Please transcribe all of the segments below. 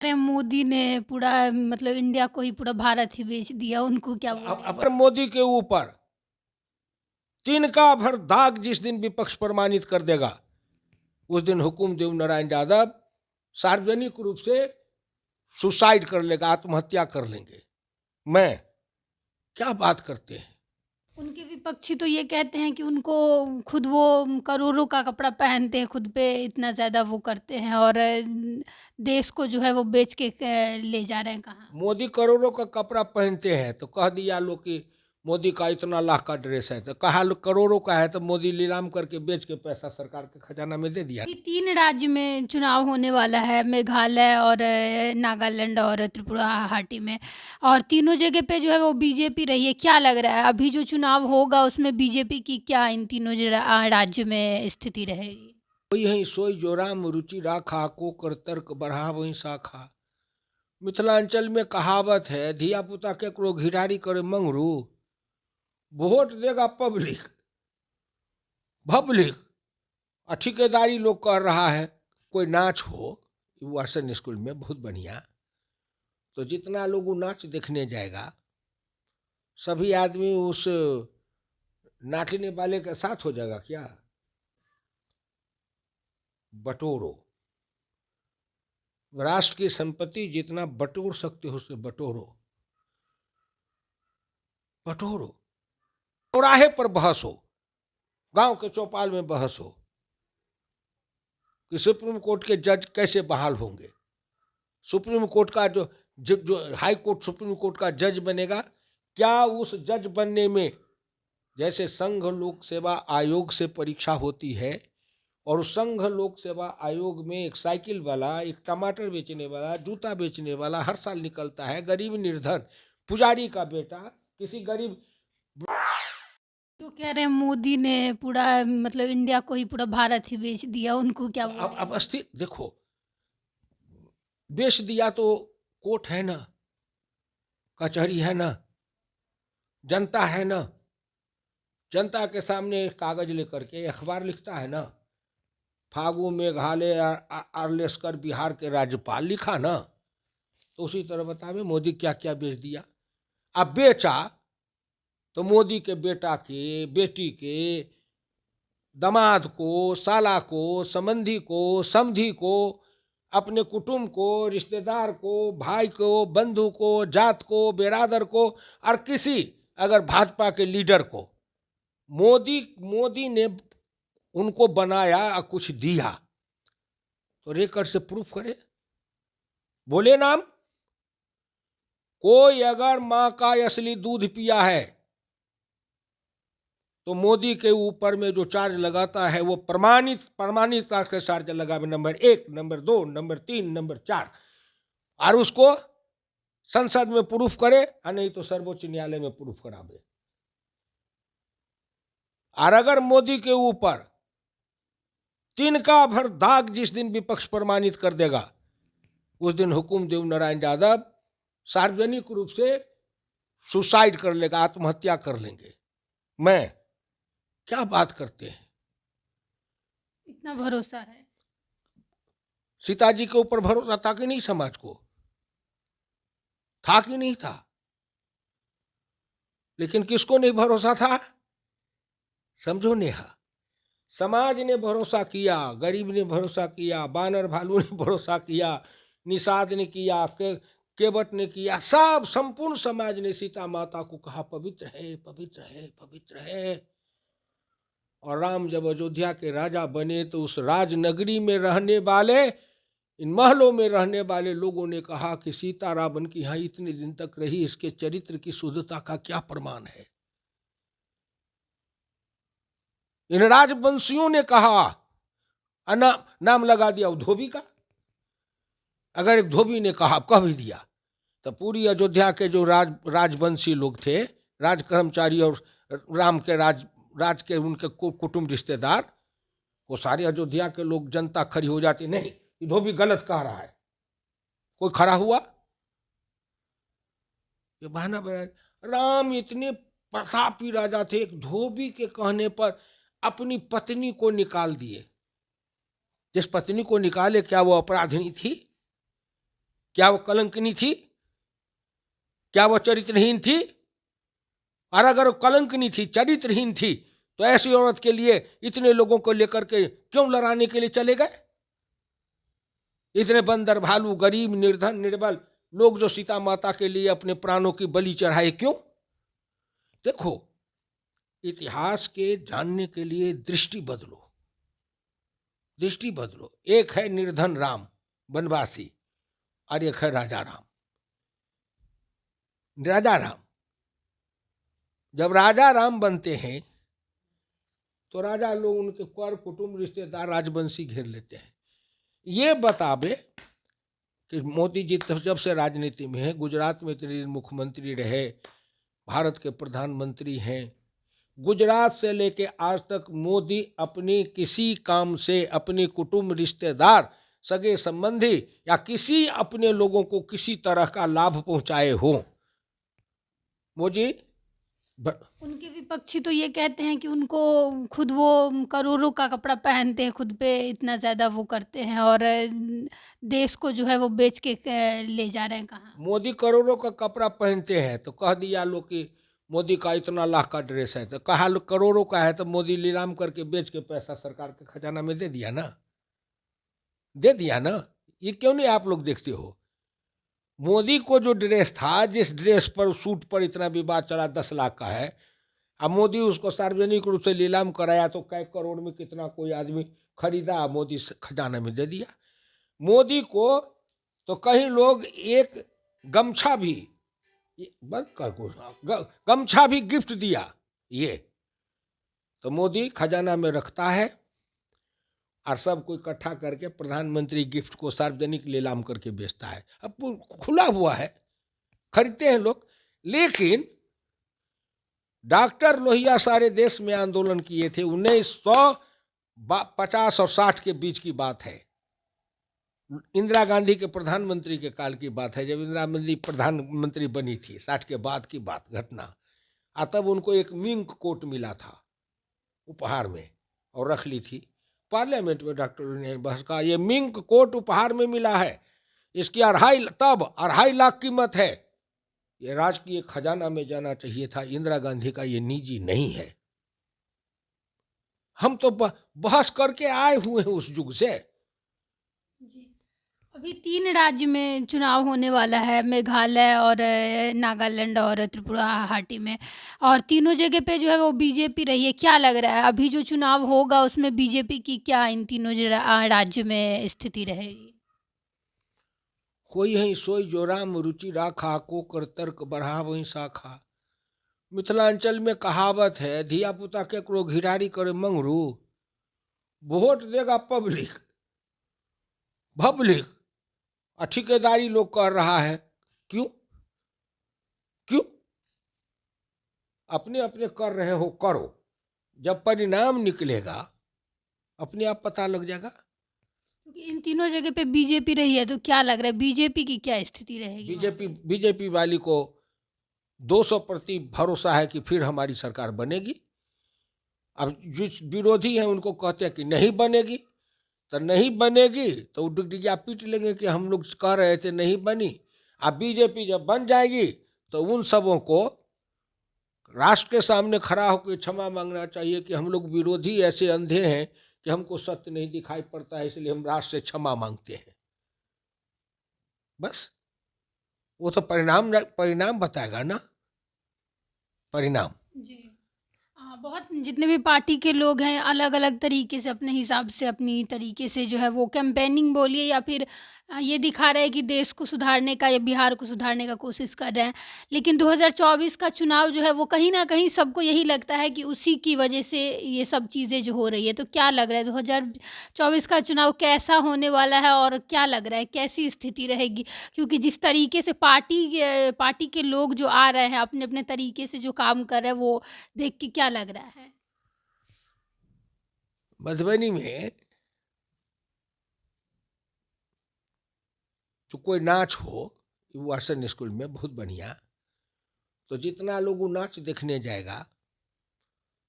अरे मोदी ने पूरा मतलब इंडिया को ही पूरा भारत ही बेच दिया, उनको क्या बोलेंगे? अब मोदी के ऊपर तिनका भर दाग जिस दिन विपक्ष प्रमाणित कर देगा, उस दिन हुकुम देव नारायण यादव सार्वजनिक रूप से सुसाइड कर लेगा, आत्महत्या कर लेंगे। मैं क्या बात करते हैं। उनके विपक्षी तो ये कहते हैं कि उनको खुद वो करोड़ों का कपड़ा पहनते हैं, खुद पे इतना ज़्यादा वो करते हैं और देश को जो है वो बेच के ले जा रहे हैं कहाँ। मोदी करोड़ों का कपड़ा पहनते हैं तो कह दिया लोग कि मोदी का इतना लाख का ड्रेस है, तो कहा लोग करोड़ों का है तो मोदी नीलाम करके बेच के पैसा सरकार के खजाना में दे दिया। अभी 3 राज्य में चुनाव होने वाला है, मेघालय और नागालैंड और त्रिपुरा में, और तीनों जगह पे जो है वो बीजेपी रही है। क्या लग रहा है अभी जो चुनाव होगा उसमें बीजेपी की क्या इन तीनों राज्य में स्थिति रहेगी? कोई है सोई जो राम रुचि राखा, को कर तर्क बढ़ा वही शाखा। मिथिलांचल में कहावत है, धिया पुता केकरो घिरारी करे मंगरू, वोट देगा पब्लिक पब्लिक। और ठेकेदारी लोग कर रहा है। कोई नाच हो वासन स्कूल में बहुत बढ़िया, तो जितना लोग वो नाच देखने जाएगा सभी आदमी उस नाचने वाले के साथ हो जाएगा क्या? बटोरो, राष्ट्र की संपत्ति जितना बटोर सकते हो उसे बटोरो बटोरो। चौराहे पर बहस हो, गांव के चौपाल में बहस हो कि सुप्रीम कोर्ट के जज कैसे बहाल होंगे। सुप्रीम कोर्ट का जो हाई कोर्ट सुप्रीम कोर्ट का जज बनेगा, क्या उस जज बनने में जैसे संघ लोक सेवा आयोग से परीक्षा होती है, और उस संघ लोक सेवा आयोग में एक साइकिल वाला, एक टमाटर बेचने वाला, जूता बेचने वाला हर साल निकलता है, गरीब निर्धन पुजारी का बेटा किसी गरीब। तो कह रहे हैं मोदी ने पूरा मतलब इंडिया को ही पूरा भारत ही बेच दिया, उनको क्या बोलेंगे? अब अस्थिर देखो, बेच दिया तो कोर्ट है ना, कचहरी है ना, जनता है ना, जनता के सामने कागज लेकर के अखबार लिखता है ना, फागु मेघालय आर्लेस्कर बिहार के राज्यपाल लिखा ना, तो उसी तरह बतावे मोदी क्या क्या बेच दिया। अब बेचा तो मोदी के बेटा के, बेटी के, दामाद को, साला को, संबंधी को, समधी को, अपने कुटुंब को, रिश्तेदार को, भाई को, बंधु को, जात को, बेरादर को, और किसी अगर भाजपा के लीडर को मोदी मोदी ने उनको बनाया और कुछ दिया, तो रेकर्ड से प्रूफ करे, बोले नाम। कोई अगर मां का असली दूध पिया है तो मोदी के ऊपर में जो चार्ज लगाता है वो प्रमाणिकता के चार्ज लगावे, नंबर 1, नंबर 2, नंबर 3, नंबर 4, और उसको संसद में प्रूफ करे, और नहीं तो सर्वोच्च न्यायालय में प्रूफ करावे। और अगर मोदी के ऊपर तिनका भर दाग जिस दिन विपक्ष प्रमाणित कर देगा, उस दिन हुकुम देव नारायण यादव सार्वजनिक रूप से सुसाइड कर लेगा, आत्महत्या कर लेंगे। मैं क्या बात करते हैं। इतना भरोसा है? सीता जी के ऊपर भरोसा था कि नहीं? समाज को था कि नहीं था? लेकिन किसको नहीं भरोसा था? समझो नेहा, समाज ने भरोसा किया, गरीब ने भरोसा किया, बानर भालू ने भरोसा किया, निषाद ने किया, केवट ने किया, सब संपूर्ण समाज ने सीता माता को कहा पवित्र है, पवित्र है, पवित्र है। और राम जब अयोध्या के राजा बने तो उस राजनगरी में रहने वाले, इन महलों में रहने वाले लोगों ने कहा कि सीता रावण की यहाँ इतने दिन तक रही, इसके चरित्र की शुद्धता का क्या प्रमाण है। इन राजवंशियों ने कहा, नाम लगा दिया धोबी का। अगर एक धोबी ने कहा, कह भी दिया, तो पूरी अयोध्या के जो राजवंशी लोग थे, राज कर्मचारी और राम के राज के उनके कुटुंब रिश्तेदार, वो सारे अयोध्या के लोग, जनता खड़ी हो जाती, नहीं ये धोबी गलत कह रहा है। कोई खड़ा हुआ? ये बहाना बना। राम इतने प्रतापी राजा थे, एक धोबी के कहने पर अपनी पत्नी को निकाल दिए। जिस पत्नी को निकाले, क्या वो अपराधिनी थी? क्या वो कलंकिनी थी? क्या वो चरित्रहीन थी? और अगर वो कलंकिनी थी, चरित्रहीन थी, तो ऐसी औरत के लिए इतने लोगों को लेकर के क्यों लड़ाने के लिए चले गए? इतने बंदर भालू, गरीब, निर्धन, निर्बल लोग जो सीता माता के लिए अपने प्राणों की बलि चढ़ाए, क्यों? देखो, इतिहास के जानने के लिए दृष्टि बदलो, दृष्टि बदलो। एक है निर्धन राम वनवासी और एक है राजा राम। राजा राम, जब राजा राम बनते हैं तो राजा लोग, उनके कर कुटुंब रिश्तेदार राजवंशी घेर लेते हैं। ये बतावे कि मोदी जी जब से राजनीति में है, गुजरात में इतने दिन मुख्यमंत्री रहे, भारत के प्रधानमंत्री हैं, गुजरात से लेके आज तक मोदी अपनी किसी काम से अपने कुटुंब रिश्तेदार सगे संबंधी या किसी अपने लोगों को किसी तरह का लाभ पहुंचाए हो? मोदी उनके विपक्षी तो ये कहते हैं कि उनको खुद वो करोड़ों का कपड़ा पहनते हैं, खुद पे इतना ज़्यादा वो करते हैं और देश को जो है वो बेच के ले जा रहे हैं कहाँ। मोदी करोड़ों का कपड़ा पहनते हैं तो कह दिया लोग कि मोदी का इतना लाख का ड्रेस है, तो कहा लोग करोड़ों का है तो मोदी नीलाम करके बेच के पैसा सरकार के खजाना में दे दिया ना, दे दिया ना। ये क्यों नहीं आप लोग देखते हो? मोदी को जो ड्रेस था, जिस ड्रेस पर, सूट पर इतना विवाद चला 10 लाख का है, अब मोदी उसको सार्वजनिक रूप से नीलाम कराया तो कै करोड़ में कितना कोई आदमी खरीदा, मोदी खजाना में दे दिया। मोदी को तो कहीं लोग एक गमछा भी, बंद कर को, गमछा भी गिफ्ट दिया। ये तो मोदी खजाना में रखता है और सबको इकट्ठा करके प्रधानमंत्री गिफ्ट को सार्वजनिक नीलाम करके बेचता है। अब खुला हुआ है, खरीदते हैं लोग। लेकिन डॉक्टर लोहिया सारे देश में आंदोलन किए थे, 1950 और 60 के बीच की बात है। इंदिरा गांधी के प्रधानमंत्री के काल की बात है, जब इंदिरा गांधी प्रधानमंत्री बनी थी, 60 के बाद की बात, घटना। तब उनको एक मिंक कोट मिला था उपहार में और रख ली थी। पार्लियामेंट में डॉक्टर ने बहस कहा, ये मिंक कोट उपहार में मिला है, इसकी 2.5 लाख कीमत है, ये राजकीय खजाना में जाना चाहिए था, इंदिरा गांधी का ये निजी नहीं है। हम तो बहस करके आए हुए हैं उस युग से। जी। अभी 3 राज्य में चुनाव होने वाला है, मेघालय और नागालैंड और त्रिपुरा में, और तीनों जगह पे जो है वो बीजेपी रही है। क्या लग रहा है अभी जो चुनाव होगा उसमें बीजेपी की क्या इन तीनों राज्य में स्थिति रहेगी? कोई है सोई जो राम रुचि राखा, को कर तर्क बढ़ा वही शाखा। मिथिलांचल में कहावत है, धिया पुता केकरो घिरारी करे मंगरू, वोट देगा पब्लिक, पब्लिक और ठेकेदारी लोग कर रहा है। क्यों? क्यों? अपने अपने कर रहे हो, करो, जब परिणाम निकलेगा अपने आप पता लग जाएगा। क्योंकि इन तीनों जगह पे बीजेपी रही है, तो क्या लग रहा है बीजेपी की क्या स्थिति रहेगी? बीजेपी वाली को 200% भरोसा है कि फिर हमारी सरकार बनेगी। अब जिस विरोधी हैं उनको कहते हैं कि नहीं बनेगी, तो नहीं बनेगी तो डिग्डिया पीट लेंगे कि हम लोग कह रहे थे नहीं बनी। अब बीजेपी जब बन जाएगी तो उन सबों को राष्ट्र के सामने खड़ा होकर क्षमा मांगना चाहिए कि हम लोग विरोधी ऐसे अंधे हैं कि हमको सत्य नहीं दिखाई पड़ता है, इसलिए हम राष्ट्र से क्षमा मांगते हैं। बस वो तो परिणाम बताएगा ना, परिणाम। जी। बहुत जितने भी पार्टी के लोग हैं अलग अलग तरीके से अपने हिसाब से अपनी तरीके से जो है वो कैंपेनिंग बोलिए या फिर ये दिखा रहे हैं कि देश को सुधारने का या बिहार को सुधारने का कोशिश कर रहे हैं। लेकिन 2024 का चुनाव जो है वो कहीं ना कहीं सबको यही लगता है कि उसी की वजह से ये सब चीज़ें जो हो रही है। तो क्या लग रहा है 2024 का चुनाव कैसा होने वाला है और क्या लग रहा है कैसी स्थिति रहेगी? क्योंकि जिस तरीके से पार्टी के लोग जो आ रहे हैं अपने अपने तरीके से जो काम कर रहे हैं वो देख के क्या लग रहा है? मधुबनी में तो कोई नाच हो, वासन स्कूल में बहुत बढ़िया, तो जितना लोग वो नाच देखने जाएगा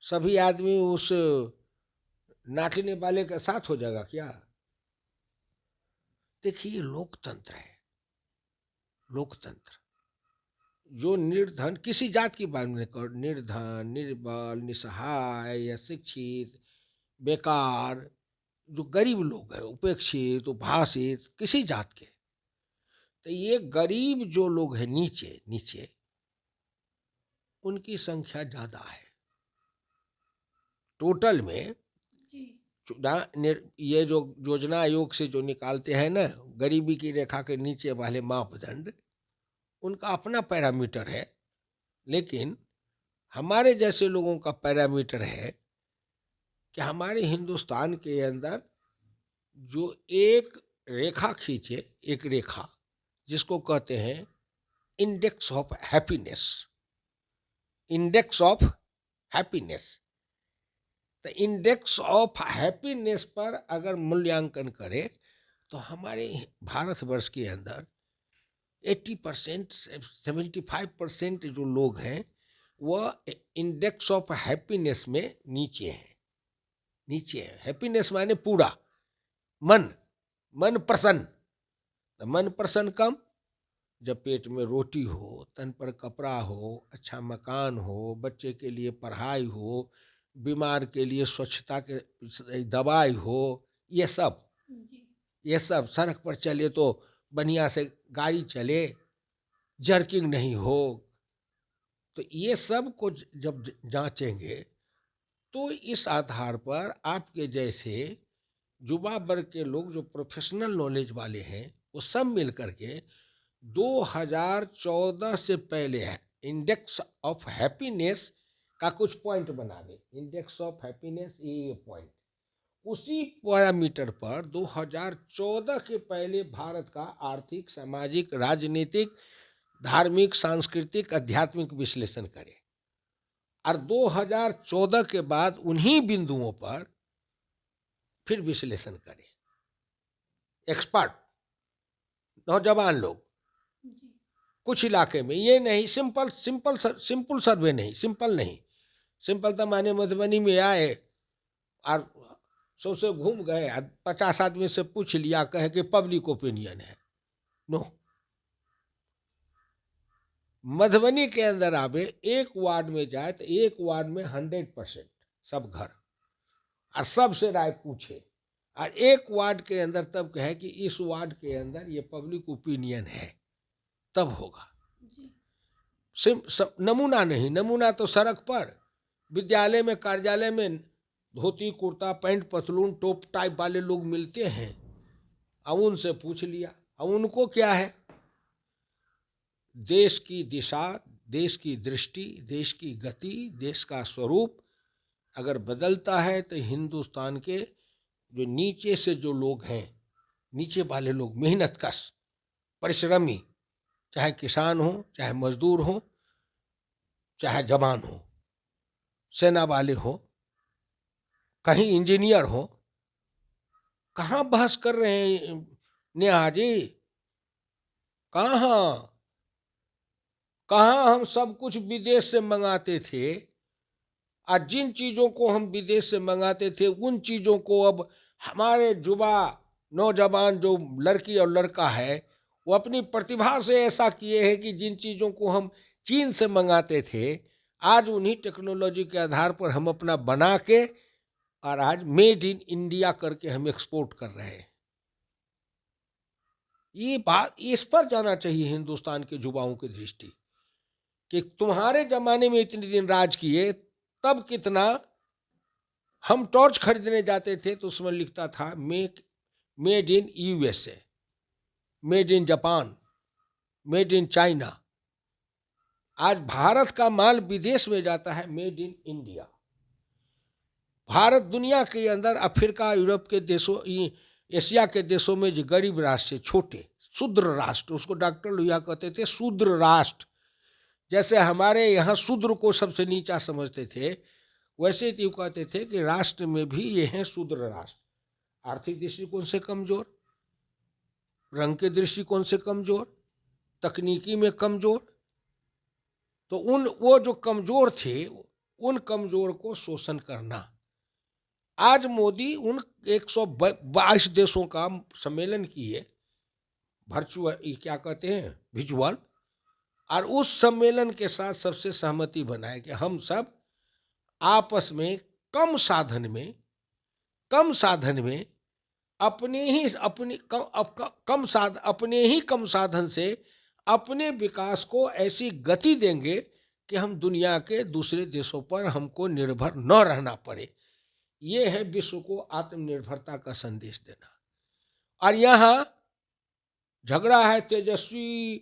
सभी आदमी उस नाचने वाले के साथ हो जाएगा क्या? देखिए लोकतंत्र है, लोकतंत्र, जो निर्धन, किसी जात की बात नहीं कर, निर्धन, निर्बल, निसहाय या शिक्षित, बेकार, जो गरीब लोग हैं, उपेक्षित, उपहासित, किसी जात के, तो ये गरीब जो लोग हैं नीचे नीचे, उनकी संख्या ज्यादा है टोटल में। जी। ये जो योजना आयोग से जो निकालते हैं ना, गरीबी की रेखा के नीचे वाले मापदंड, उनका अपना पैरामीटर है, लेकिन हमारे जैसे लोगों का पैरामीटर है कि हमारे हिंदुस्तान के अंदर जो एक रेखा खींचे, एक रेखा जिसको कहते हैं index of happiness, index of happiness, तो इंडेक्स ऑफ हैप्पीनेस पर अगर मूल्यांकन करें तो हमारे भारतवर्ष के अंदर 80%, 75% जो लोग हैं वह इंडेक्स ऑफ हैप्पीनेस में नीचे हैं, नीचे है। हैप्पीनेस माने पूरा मन, मन प्रसन्न, तो मन प्रसन्न कम जब पेट में रोटी हो, तन पर कपड़ा हो, अच्छा मकान हो, बच्चे के लिए पढ़ाई हो, बीमार के लिए स्वच्छता के दवाई हो, ये सब, ये सब, सड़क पर चले तो बढ़िया से गाड़ी चले, जर्किंग नहीं हो, तो ये सब को जब जांचेंगे तो इस आधार पर आपके जैसे युवा वर्ग के लोग जो प्रोफेशनल नॉलेज वाले हैं वो सब मिल करके 2014 से पहले है इंडेक्स ऑफ हैप्पीनेस का कुछ पॉइंट बना दे, इंडेक्स ऑफ हैप्पीनेस ये पॉइंट, उसी पैरामीटर पर 2014 के पहले भारत का आर्थिक, सामाजिक, राजनीतिक, धार्मिक, सांस्कृतिक, आध्यात्मिक विश्लेषण करें, और 2014 के बाद उन्हीं बिंदुओं पर फिर विश्लेषण करें। एक्सपर्ट नौजवान लोग कुछ इलाके में, ये नहीं सिंपल सर्वे नहीं, सिंपल नहीं, सिंपल तो माने मधुबनी में आए और 100 से घूम गए, 50 आदमी से पूछ लिया, कहे कि पब्लिक ओपिनियन है, नो। मधुबनी के अंदर आवे, एक वार्ड में जाए तो एक वार्ड में 100% सब घर, और सबसे राय पूछे, और एक वार्ड के अंदर तब कहे कि इस वार्ड के अंदर ये पब्लिक ओपिनियन है, तब होगा। नमूना नहीं, नमूना तो सड़क पर, विद्यालय में, कार्यालय में धोती कुर्ता पैंट पतलून टॉप टाइप वाले लोग मिलते हैं, अब उनसे पूछ लिया, अब उनको क्या है, देश की दिशा, देश की दृष्टि, देश की गति, देश का स्वरूप अगर बदलता है तो हिंदुस्तान के जो नीचे से जो लोग हैं, नीचे वाले लोग, मेहनत कश, परिश्रमी, चाहे किसान हो, चाहे मजदूर हो, चाहे जवान हो, सेना वाले हो, कहीं इंजीनियर हो, कहाँ बहस कर रहे हैं नेहा जी, कहाँ कहाँ हम सब कुछ विदेश से मंगाते थे, और जिन चीज़ों को हम विदेश से मंगाते थे उन चीज़ों को अब हमारे युवा नौजवान जो लड़की और लड़का है वो अपनी प्रतिभा से ऐसा किए हैं कि जिन चीज़ों को हम चीन से मंगाते थे, आज उन्हीं टेक्नोलॉजी के आधार पर हम अपना बना के और आज मेड इन इंडिया करके हम एक्सपोर्ट कर रहे हैं। ये बात, इस पर जाना चाहिए हिंदुस्तान के युवाओं की दृष्टि कि तुम्हारे जमाने में इतने दिन राज किए, तब कितना, हम टॉर्च खरीदने जाते थे तो उसमें लिखता था made in USA, made in Japan, made in China. आज भारत का माल विदेश में जाता है, मेड इन इंडिया। भारत दुनिया के अंदर अफ्रीका, यूरोप के देशों, एशिया के देशों में जो गरीब राष्ट्र, छोटे शूद्र राष्ट्र, उसको डॉक्टर लोहिया कहते थे शूद्र राष्ट्र, जैसे हमारे यहाँ शूद्र को सबसे नीचा समझते थे, वैसे ही कहते थे कि राष्ट्र में भी ये हैं शूद्र राष्ट्र, आर्थिक दृष्टिकोण से कमजोर, रंग के दृष्टिकोण से कमजोर, तकनीकी में कमजोर, तो वो जो कमजोर थे उन कमजोर को शोषण करना। आज मोदी उन 122 देशों का सम्मेलन किए, वर्चुअल, क्या कहते हैं, विजुअल। और उस सम्मेलन के साथ सबसे सहमति बनाए कि हम सब आपस में कम साधन में, कम साधन में अपने ही अपनी अपने ही कम साधन से अपने विकास को ऐसी गति देंगे कि हम दुनिया के दूसरे देशों पर हमको निर्भर न रहना पड़े। ये है विश्व को आत्मनिर्भरता का संदेश देना। और यहाँ झगड़ा है तेजस्वी,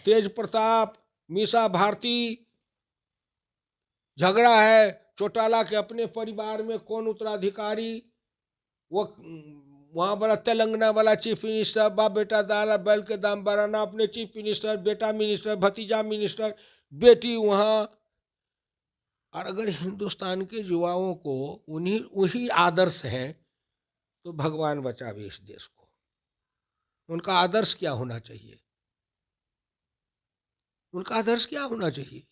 तेज प्रताप, मीसा भारती, झगड़ा है चौटाला के अपने परिवार में कौन उत्तराधिकारी, वो वहाँ वाला तेलंगाना वाला चीफ मिनिस्टर, बाप बेटा दाल बैल के दाम बढ़ाना, अपने चीफ मिनिस्टर, बेटा मिनिस्टर, भतीजा मिनिस्टर, बेटी वहाँ। और अगर हिंदुस्तान के युवाओं को उन्हीं वही आदर्श है तो भगवान बचावे इस देश को। उनका आदर्श क्या होना चाहिए? उनका आदर्श क्या होना चाहिए?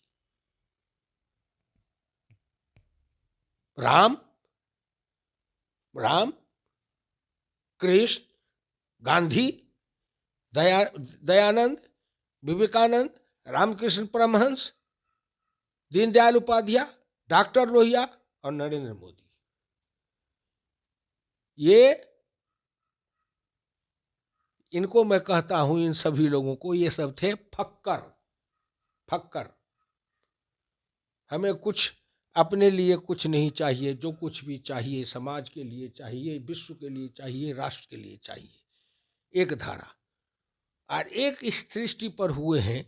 राम, राम, कृष्ण, गांधी, दयानंद, विवेकानंद, रामकृष्ण परमहंस, दीनदयाल उपाध्याय, डॉक्टर लोहिया और नरेंद्र मोदी। ये इनको मैं कहता हूं, इन सभी लोगों को, ये सब थे फक्कर। फक्कर। हमें कुछ अपने लिए कुछ नहीं चाहिए, जो कुछ भी चाहिए समाज के लिए चाहिए, विश्व के लिए चाहिए, राष्ट्र के लिए चाहिए। एक धारा और एक इस सृष्टि पर हुए हैं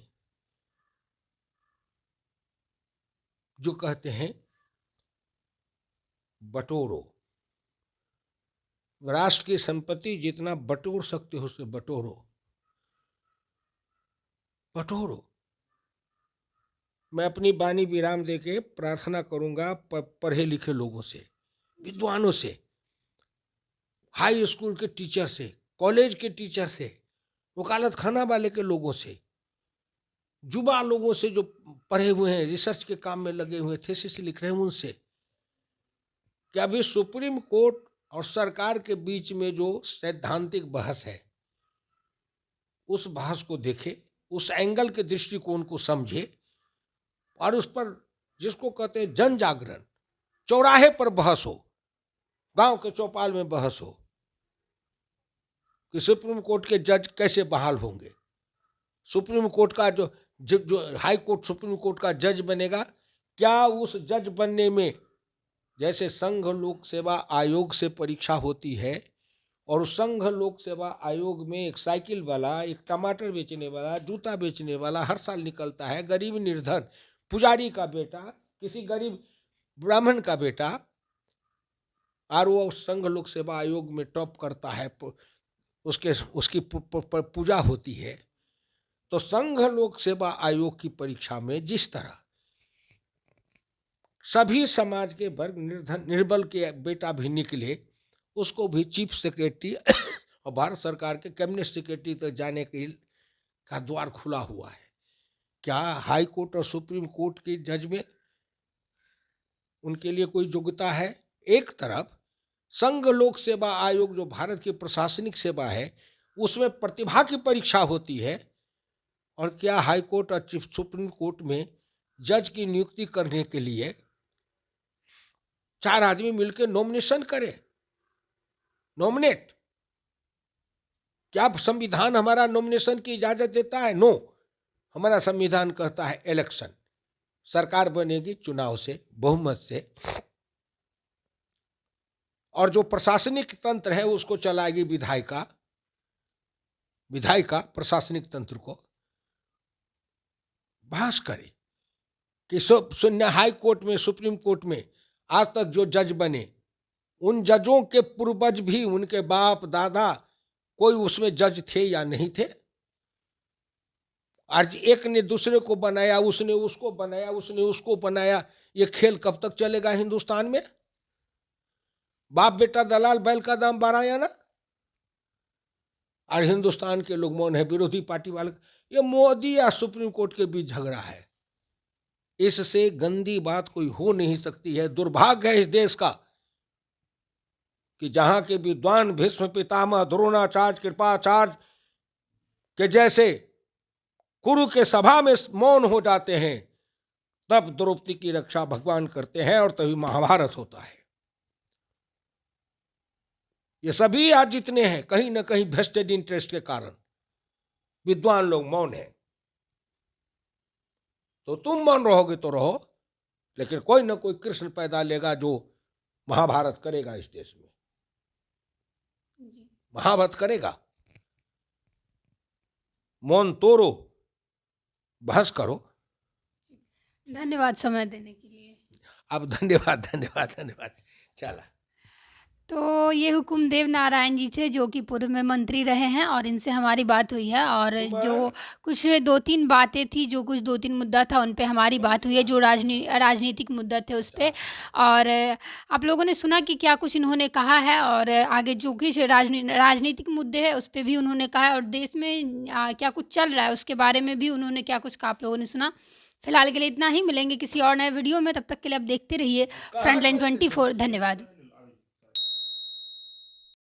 जो कहते हैं बटोरो। राष्ट्र की संपत्ति जितना बटोर सकते हो उसे बटोरो, बटोरो। मैं अपनी वाणी विराम देके प्रार्थना करूंगा पढ़े लिखे लोगों से, विद्वानों से, हाई स्कूल के टीचर से, कॉलेज के टीचर से, वकालत खाना वाले के लोगों से, युवा लोगों से जो पढ़े हुए हैं, रिसर्च के काम में लगे हुए, थीसिस लिख रहे हैं, उनसे कि अभी सुप्रीम कोर्ट और सरकार के बीच में जो सैद्धांतिक बहस है उस बहस को देखे, उस एंगल के दृष्टिकोण को समझे और उस पर, जिसको कहते हैं जन जागरण, चौराहे पर बहस हो, गांव के चौपाल में बहस हो कि सुप्रीम कोर्ट के जज कैसे बहाल होंगे, सुप्रीम कोर्ट का जो हाई कोर्ट सुप्रीम कोर्ट का जज बनेगा, क्या उस जज बनने में जैसे संघ लोक सेवा आयोग से परीक्षा होती है और उस संघ लोक सेवा आयोग में एक साइकिल वाला, एक टमाटर बेचने वाला, जूता बेचने वाला हर साल निकलता है, गरीब निर्धन पुजारी का बेटा, किसी गरीब ब्राह्मण का बेटा, और वो संघ लोक सेवा आयोग में टॉप करता है, उसकी पूजा होती है। तो संघ लोक सेवा आयोग की परीक्षा में जिस तरह सभी समाज के वर्ग, निर्बल के बेटा भी निकले, उसको भी चीफ सेक्रेटरी और भारत सरकार के कैबिनेट सेक्रेटरी तक जाने का द्वार खुला हुआ है। क्या हाई कोर्ट और सुप्रीम कोर्ट के जज में उनके लिए कोई योग्यता है? एक तरफ संघ लोक सेवा आयोग जो भारत की प्रशासनिक सेवा है उसमें प्रतिभा की परीक्षा होती है, और क्या हाई कोर्ट और सुप्रीम कोर्ट में जज की नियुक्ति करने के लिए 4 आदमी मिलकर नॉमिनेशन करें, नॉमिनेट? क्या संविधान हमारा नॉमिनेशन की इजाजत देता है? नो। हमारा संविधान कहता है इलेक्शन, सरकार बनेगी चुनाव से, बहुमत से, और जो प्रशासनिक तंत्र है उसको चलाएगी विधायिका, विधायिका प्रशासनिक तंत्र को। बहस करे कि शून्य हाई कोर्ट में, सुप्रीम कोर्ट में आज तक जो जज बने, उन जजों के पूर्वज भी, उनके बाप दादा कोई उसमें जज थे या नहीं थे? आज एक ने दूसरे को बनाया, उसने उसको बनाया, उसने उसको बनाया। ये खेल कब तक चलेगा हिंदुस्तान में? बाप बेटा दलाल बैल का दाम बढ़ाया ना, और हिंदुस्तान के लोग मौन है, विरोधी पार्टी वाले। ये मोदी या सुप्रीम कोर्ट के बीच झगड़ा है। इससे गंदी बात कोई हो नहीं सकती है। दुर्भाग्य है इस देश का कि जहां के विद्वान भीष्म पितामह, द्रोणाचार्य, कृपाचार्य, कि जैसे कुरु के सभा में मौन हो जाते हैं, तब द्रौपदी की रक्षा भगवान करते हैं और तभी महाभारत होता है। ये सभी आज जितने हैं कहीं ना कहीं वेस्टेड इंटरेस्ट के कारण विद्वान लोग मौन हैं। तो तुम मौन रहोगे तो रहो, लेकिन कोई ना कोई कृष्ण पैदा लेगा जो महाभारत करेगा इस देश में, महाभारत करेगा। मौन तोड़ो, बहस करो। धन्यवाद समय देने के लिए। अब धन्यवाद धन्यवाद धन्यवाद। चला। तो ये हुकुमदेव नारायण जी थे जो कि पूर्व में मंत्री रहे हैं और इनसे हमारी बात हुई है, और जो कुछ 2-3 बातें थी, जो कुछ 2-3 मुद्दा था उन पे हमारी बात हुई है, जो राजनीतिक मुद्दा थे उस पे। और आप लोगों ने सुना कि क्या कुछ इन्होंने कहा है, और आगे जो कुछ राजनीतिक मुद्दे हैं उस पे भी उन्होंने कहा है, और देश में क्या कुछ चल रहा है उसके बारे में भी उन्होंने क्या कुछ कहा, आप लोगों ने सुना। फिलहाल के लिए इतना ही, मिलेंगे किसी और नए वीडियो में, तब तक के लिए आप देखते रहिए फ्रंटलाइन 24। धन्यवाद।